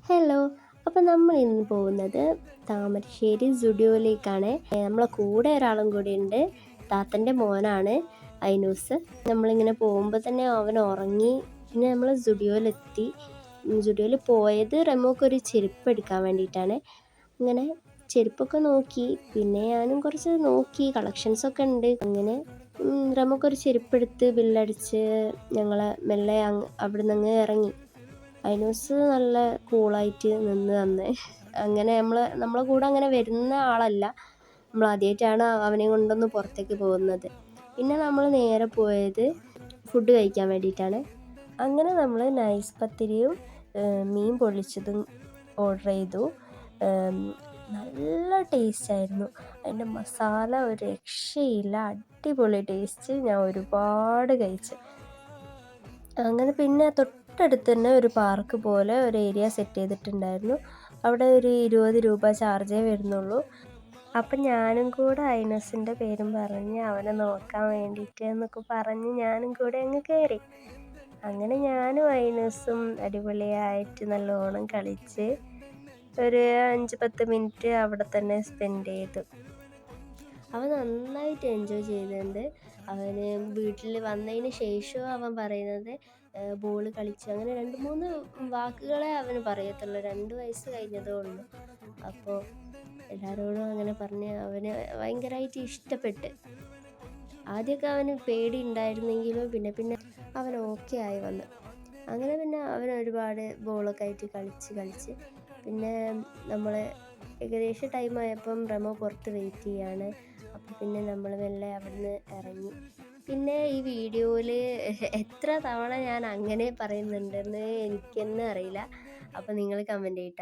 Hello. അപ്പം നമ്മൾ ഇന്ന് പോകുന്നത് താമരശ്ശേരി സുഡിയോയിലേക്കാണ്. നമ്മളെ കൂടെ ഒരാളും കൂടി ഉണ്ട്. താത്തൻ്റെ മോനാണ് ഐനൂസ്. നമ്മളിങ്ങനെ പോകുമ്പോൾ തന്നെ അവൻ ഉറങ്ങി. പിന്നെ നമ്മൾ സുഡിയോയിലെത്തി. സുഡിയോയിൽ പോയത് റെമോക്കൊരു ചെരുപ്പ് എടുക്കാൻ വേണ്ടിയിട്ടാണ്. അങ്ങനെ ചെരുപ്പൊക്കെ നോക്കി. പിന്നെ ഞാനും കുറച്ച് നോക്കി, കളക്ഷൻസൊക്കെ ഉണ്ട്. അങ്ങനെ റെമോക്കൊരു ചെരുപ്പെടുത്ത് ബില്ലടിച്ച് ഞങ്ങൾ മെല്ലെ അവിടെ നിന്ന് ഇറങ്ങി. ഐനൂസ് നല്ല കൂളായിട്ട് നിന്ന് തന്നേ. അങ്ങനെ നമ്മളെ കൂടെ അങ്ങനെ വരുന്ന ആളല്ല. നമ്മൾ ആദ്യമായിട്ടാണ് അവനെ കൊണ്ടൊന്ന് പുറത്തേക്ക് പോകുന്നത്. പിന്നെ നമ്മൾ നേരെ പോയത് ഫുഡ് കഴിക്കാൻ വേണ്ടിയിട്ടാണ്. അങ്ങനെ നമ്മൾ നൈസ് പത്തിരിയും മീൻ പൊള്ളിച്ചതും ഓർഡർ ചെയ്തു. നല്ല ടേസ്റ്റായിരുന്നു. അതിൻ്റെ മസാല ഒരു രക്ഷയില്ല, അടിപൊളി ടേസ്റ്റ്. ഞാൻ ഒരുപാട് കഴിച്ചു. അങ്ങനെ പിന്നെ തൊട്ടടുത്ത് തന്നെ ഒരു പാർക്ക് പോലെ ഒരു ഏരിയ സെറ്റ് ചെയ്തിട്ടുണ്ടായിരുന്നു. അവിടെ ഒരു 20 രൂപ ചാർജേ വരുന്നുള്ളൂ. അപ്പം ഞാനും കൂടെ ഐനസിൻ്റെ പേരും പറഞ്ഞ് അവനെ നോക്കാൻ വേണ്ടിയിട്ട് എന്നൊക്കെ പറഞ്ഞ് ഞാനും കൂടെ അങ്ങ് കയറി. അങ്ങനെ ഞാനും ഐനസും അടിപൊളിയായിട്ട് നല്ലോണം കളിച്ച് ഒരു 5-10 മിനിറ്റ് അവിടെ തന്നെ സ്പെൻഡ് ചെയ്തു. അവൻ നന്നായിട്ട് എൻജോയ് ചെയ്തിട്ടുണ്ട്. അവന് വീട്ടിൽ വന്നതിന് ശേഷവും അവൻ പറയുന്നത് ബോൾ കളിച്ചു, അങ്ങനെ 2-3 വാക്കുകളെ അവന് പറയത്തുള്ളൂ. 2 വയസ്സ് കഴിഞ്ഞതേ ഉള്ളൂ. അപ്പോൾ എല്ലാവരോടും അങ്ങനെ പറഞ്ഞ് അവന് ഭയങ്കരമായിട്ട് ഇഷ്ടപ്പെട്ട്. ആദ്യമൊക്കെ അവന് പേടി ഉണ്ടായിരുന്നെങ്കിലും പിന്നെ അവൻ ഓക്കെ ആയി വന്നു. അങ്ങനെ പിന്നെ അവൻ ഒരുപാട് ബോളൊക്കെ ആയിട്ട് കളിച്ച് പിന്നെ നമ്മൾ ഏകദേശം ടൈം ആയപ്പം റെമോ പുറത്ത് വെയിറ്റ് ചെയ്യാണ്. അപ്പം പിന്നെ നമ്മൾ മെല്ലെ അവിടുന്ന് ഇറങ്ങി. പിന്നെ ഈ വീഡിയോയിൽ എത്ര തവണ ഞാൻ അങ്ങനെ പറയുന്നുണ്ടെന്ന് എനിക്ക് തന്നെ അറിയില്ല. അപ്പം നിങ്ങൾ കമൻറ്റ് ചെയ്യട്ടെ.